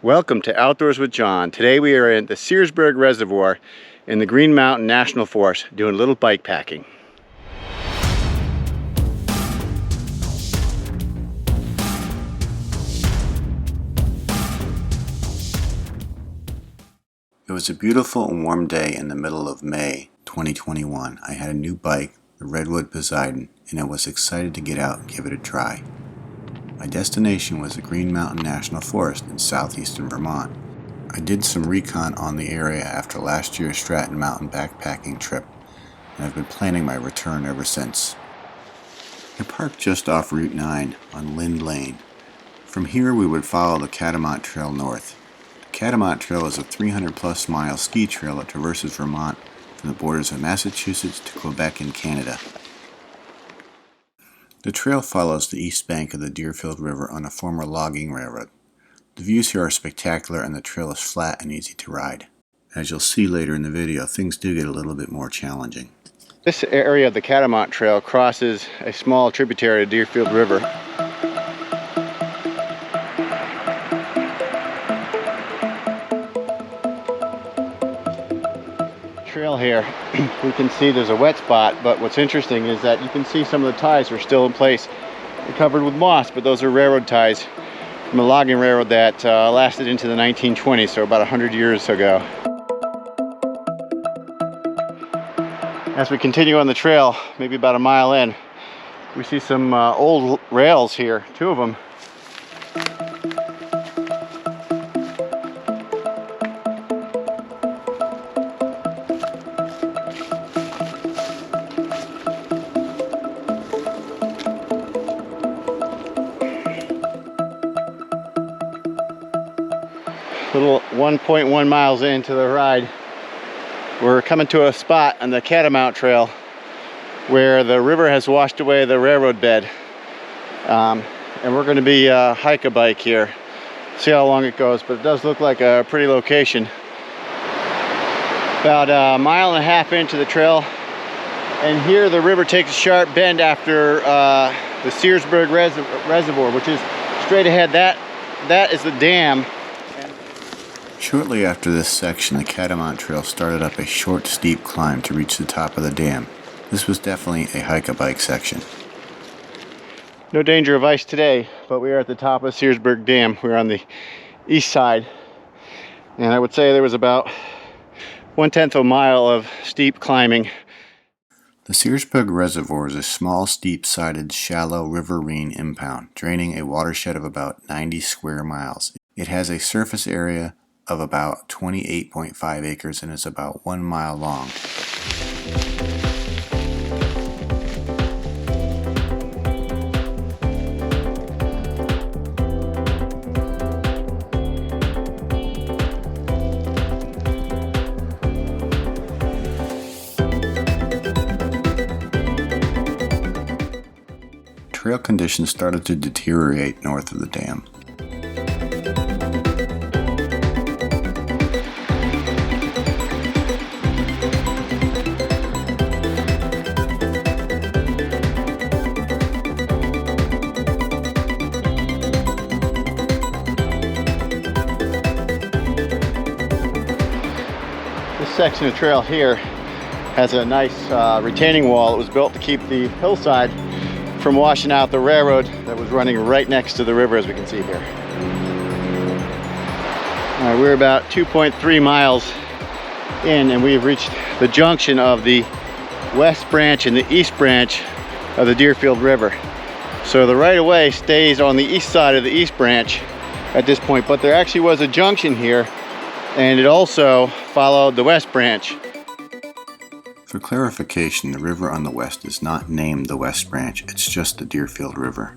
Welcome to Outdoors with John. Today we are in the Searsburg Reservoir in the Green Mountain National Forest doing a little bike packing. It was a beautiful and warm day in the middle of May 2021. I had a new bike, the Redwood Poseidon, and I was excited to get out and give it a try. My destination was the Green Mountain National Forest in southeastern Vermont. I did some recon on the area after last year's Stratton Mountain backpacking trip, and I've been planning my return ever since. I parked just off Route 9 on Lind Lane. From here we would follow the Catamount Trail north. The Catamount Trail is a 300-plus mile ski trail that traverses Vermont from the borders of Massachusetts to Quebec in Canada. The trail follows the east bank of the Deerfield River on a former logging railroad. The views here are spectacular and the trail is flat and easy to ride. As you'll see later in the video, things do get a little bit more challenging. This area of the Catamount Trail crosses a small tributary of Deerfield River. Trail here, we can see there's a wet spot, but what's interesting is that you can see some of the ties are still in place. They're covered with moss, but those are railroad ties from a logging railroad that lasted into the 1920s, so about 100 years ago. As we continue on the trail, maybe about a mile in, we see some old rails here, two of them. Little 1.1 miles into the ride, we're coming to a spot on the Catamount Trail where the river has washed away the railroad bed, and we're going to be hike a bike here, see how long it goes, but it does look like a pretty location. About a mile and a half into the trail, and here the river takes a sharp bend after the Searsburg Reservoir, which is straight ahead. That is the dam. Shortly after this section, the Catamount Trail started up a short, steep climb to reach the top of the dam. This was definitely a hike-a-bike section. No danger of ice today, but we are at the top of Searsberg Dam. We're on the east side, and I would say there was about 1/10 of a mile of steep climbing. The Searsburg Reservoir is a small, steep-sided, shallow riverine impound, draining a watershed of about 90 square miles. It has a surface area of about 28.5 acres and is about 1 mile long. Trail conditions started to deteriorate north of the dam. This section of trail here has a nice retaining wall. It was built to keep the hillside from washing out the railroad that was running right next to the river, as we can see here. We're about 2.3 miles in, and we've reached the junction of the west branch and the east branch of the Deerfield River. So the right-of-way stays on the east side of the east branch at this point, but there actually was a junction here, and it also followed the west branch. For clarification, the river on the west is not named the West Branch, it's just the Deerfield River.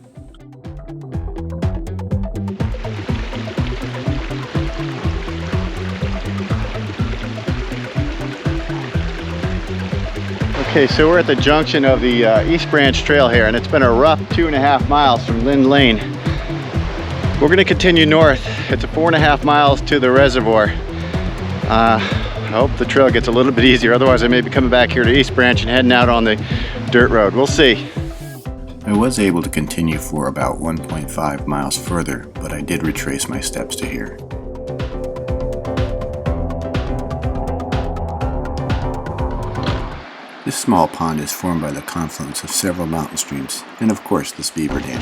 Okay, so we're at the junction of the East Branch Trail here, and it's been a rough 2.5 miles from Lind Lane. We're going to continue north. It's 4.5 miles to the reservoir. I hope the trail gets a little bit easier, otherwise I may be coming back here to East Branch and heading out on the dirt road. We'll see. I was able to continue for about 1.5 miles further, but I did retrace my steps to here. This small pond is formed by the confluence of several mountain streams, and of course the Beaver Dam.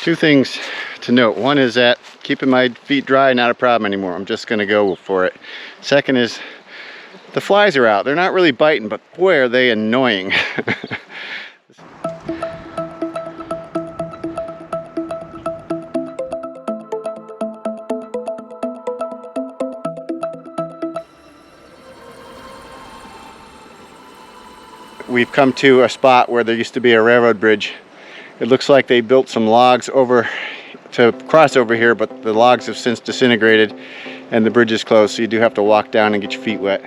Two things to note. One is that keeping my feet dry, not a problem anymore. I'm just gonna go for it. Second is the flies are out. They're not really biting, but boy are they annoying. We've come to a spot where there used to be a railroad bridge. It looks like they built some logs over to cross over here, but the logs have since disintegrated and the bridge is closed, so you do have to walk down and get your feet wet.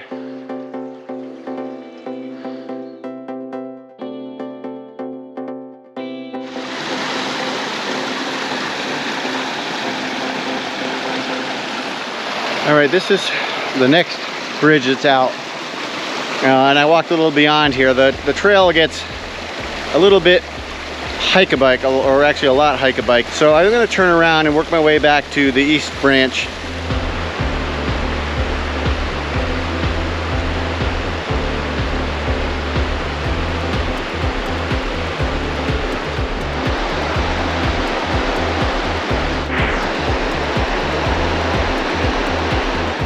All right, this is the next bridge that's out. And I walked a little beyond here. The trail gets a little bit hike-a-bike, or actually a lot hike-a-bike. So I'm going to turn around and work my way back to the east branch.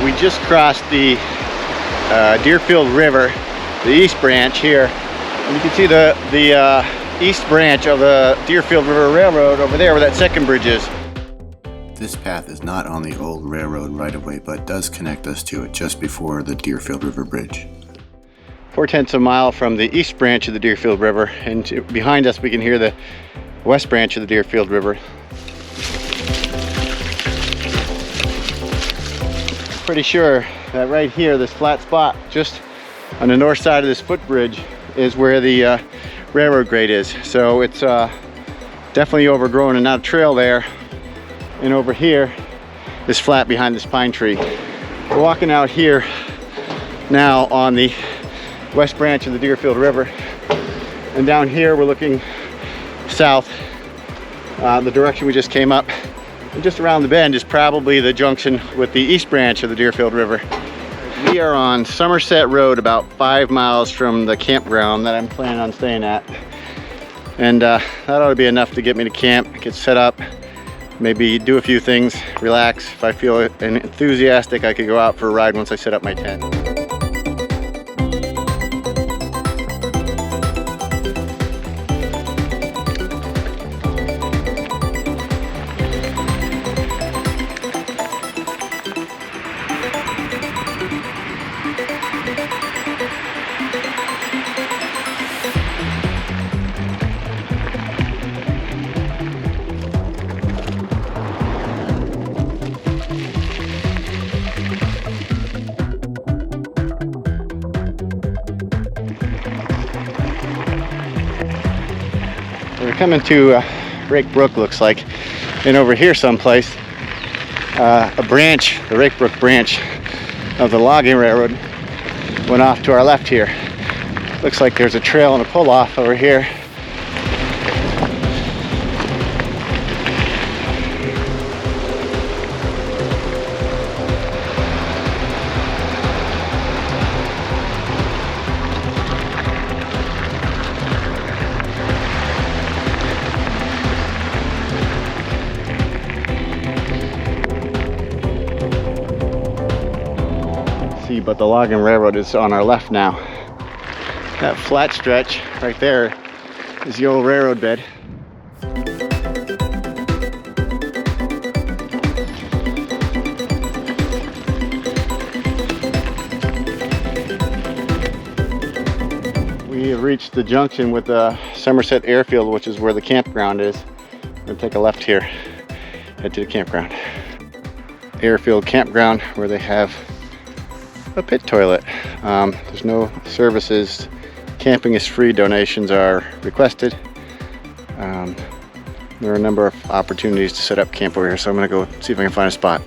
We just crossed the Deerfield River, the east branch here, and you can see the east branch of the Deerfield River Railroad over there where that second bridge is. This path is not on the old railroad right-of-way, but does connect us to it just before the Deerfield River Bridge. 4/10 of a mile from the east branch of the Deerfield River, and behind us we can hear the west branch of the Deerfield River. Pretty sure that right here, this flat spot just on the north side of this footbridge is where the railroad grade is. So it's definitely overgrown and not a trail there. And over here is flat behind this pine tree. We're walking out here now on the west branch of the Deerfield River. And down here we're looking south, the direction we just came up. And just around the bend is probably the junction with the east branch of the Deerfield River. We are on Somerset Road, about 5 miles from the campground that I'm planning on staying at. And that ought to be enough to get me to camp, get set up, maybe do a few things, relax. If I feel enthusiastic, I could go out for a ride once I set up my tent. We're coming to Rake Brook, looks like, and over here someplace, a branch, the Rake Brook branch of the logging railroad went off to our left here. Looks like there's a trail and a pull-off over here. But the logging railroad is on our left now. That flat stretch right there is the old railroad bed. We have reached the junction with the Somerset Airfield, which is where the campground is. I'm gonna take a left here, head to the campground. Airfield Campground, where they have a pit toilet. There's no services. Camping is free. Donations are requested. There are a number of opportunities to set up camp over here, so I'm going to go see if I can find a spot.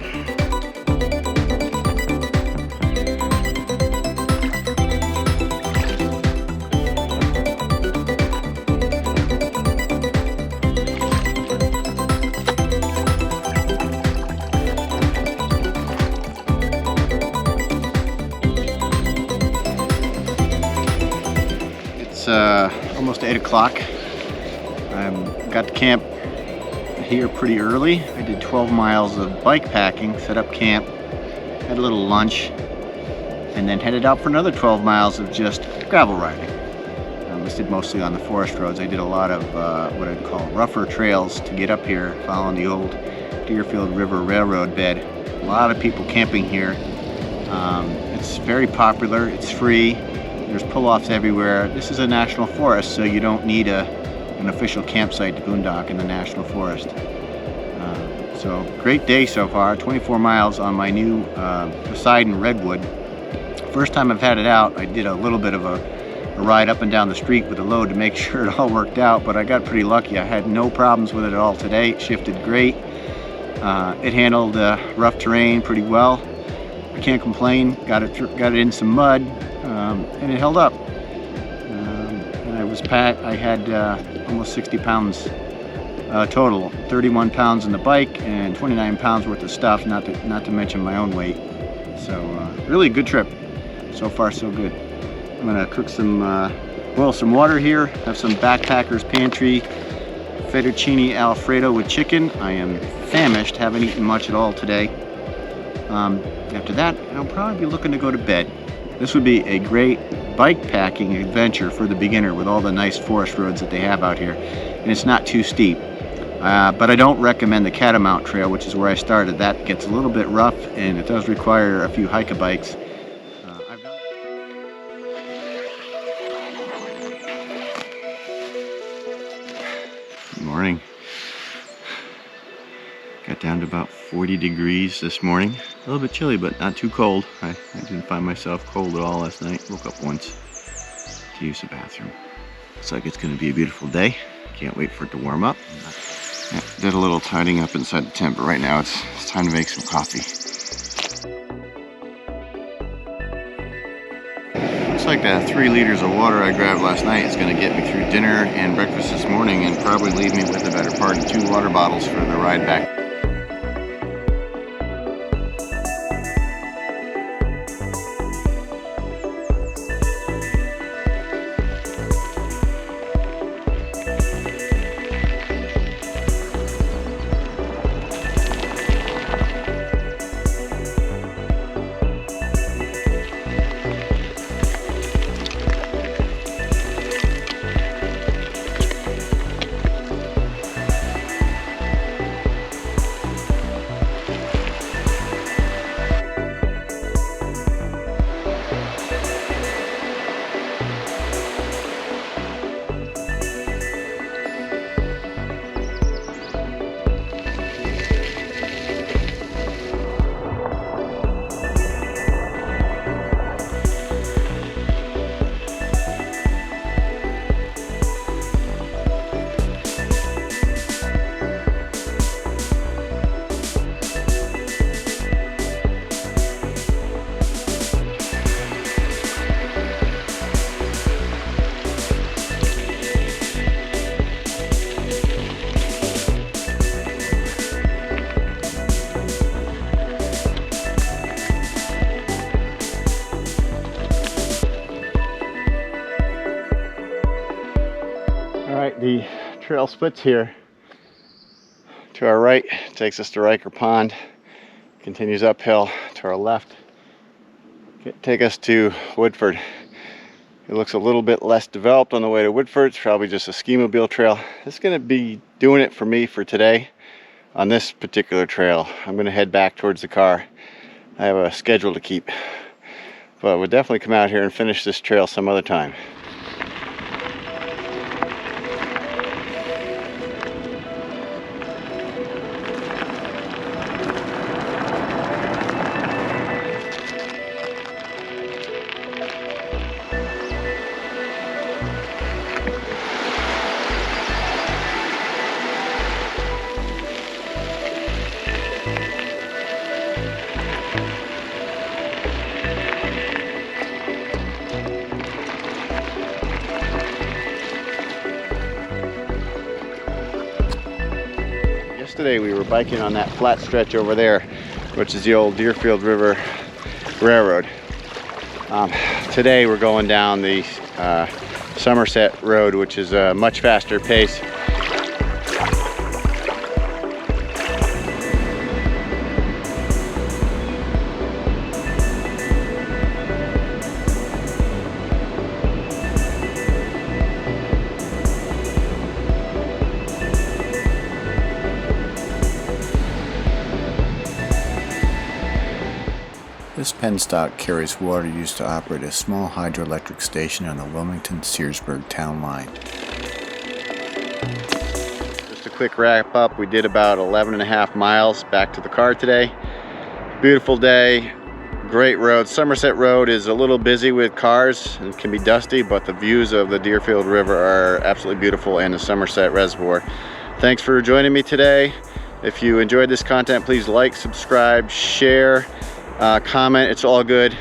It's almost 8 o'clock. I got to camp here pretty early. I did 12 miles of bike packing, set up camp, had a little lunch, and then headed out for another 12 miles of just gravel riding. This did mostly on the forest roads. I did a lot of what I'd call rougher trails to get up here, following the old Deerfield River Railroad bed. A lot of people camping here. It's very popular, it's free, there's pull-offs everywhere. This is a national forest, so you don't need an official campsite to boondock in the national forest. So great day so far. 24 miles on my new Poseidon Redwood. First time I've had it out. I did a little bit of a ride up and down the street with a load to make sure it all worked out, but I got pretty lucky. I had no problems with it at all today. It shifted great. It handled rough terrain pretty well. I can't complain. Got it in some mud, and it held up. And I was packed. I had almost 60 pounds total. 31 pounds in the bike and 29 pounds worth of stuff, not to mention my own weight. So really good trip. So far so good. I'm gonna cook boil some water here, have some Backpacker's Pantry fettuccine alfredo with chicken. I am famished, haven't eaten much at all today. After that, I'll probably be looking to go to bed. This would be a great bike packing adventure for the beginner with all the nice forest roads that they have out here. And it's not too steep. But I don't recommend the Catamount Trail, which is where I started. That gets a little bit rough and it does require a few hike-a-bikes. Good morning. Got down to about 40 degrees this morning. A little bit chilly, but not too cold. I didn't find myself cold at all last night. Woke up once to use the bathroom. Looks like it's going to be a beautiful day. Can't wait for it to warm up. Yeah, did a little tidying up inside the tent, but right now it's time to make some coffee. Looks like the 3 liters of water I grabbed last night is going to get me through dinner and breakfast this morning, and probably leave me with the better part of 2 water bottles for the ride back. The trail splits here. To our right takes us to Riker Pond, continues uphill. To our left take us to Woodford. It looks a little bit less developed on the way to Woodford. It's probably just a ski mobile trail. This is going to be doing it for me for today on this particular trail. I'm going to head back towards the car. I have a schedule to keep, but we'll definitely come out here and finish this trail some other time. Yesterday we were biking on that flat stretch over there, which is the old Deerfield River Railroad. Today we're going down the Somerset Road, which is a much faster pace. This penstock carries water used to operate a small hydroelectric station on the Wilmington Searsburg town line. Just a quick wrap up, we did about 11.5 miles back to the car today. Beautiful day, great road. Somerset Road is a little busy with cars and can be dusty, but the views of the Deerfield River are absolutely beautiful, and the Somerset Reservoir. Thanks for joining me today. If you enjoyed this content, please like, subscribe, share, comment. It's all good.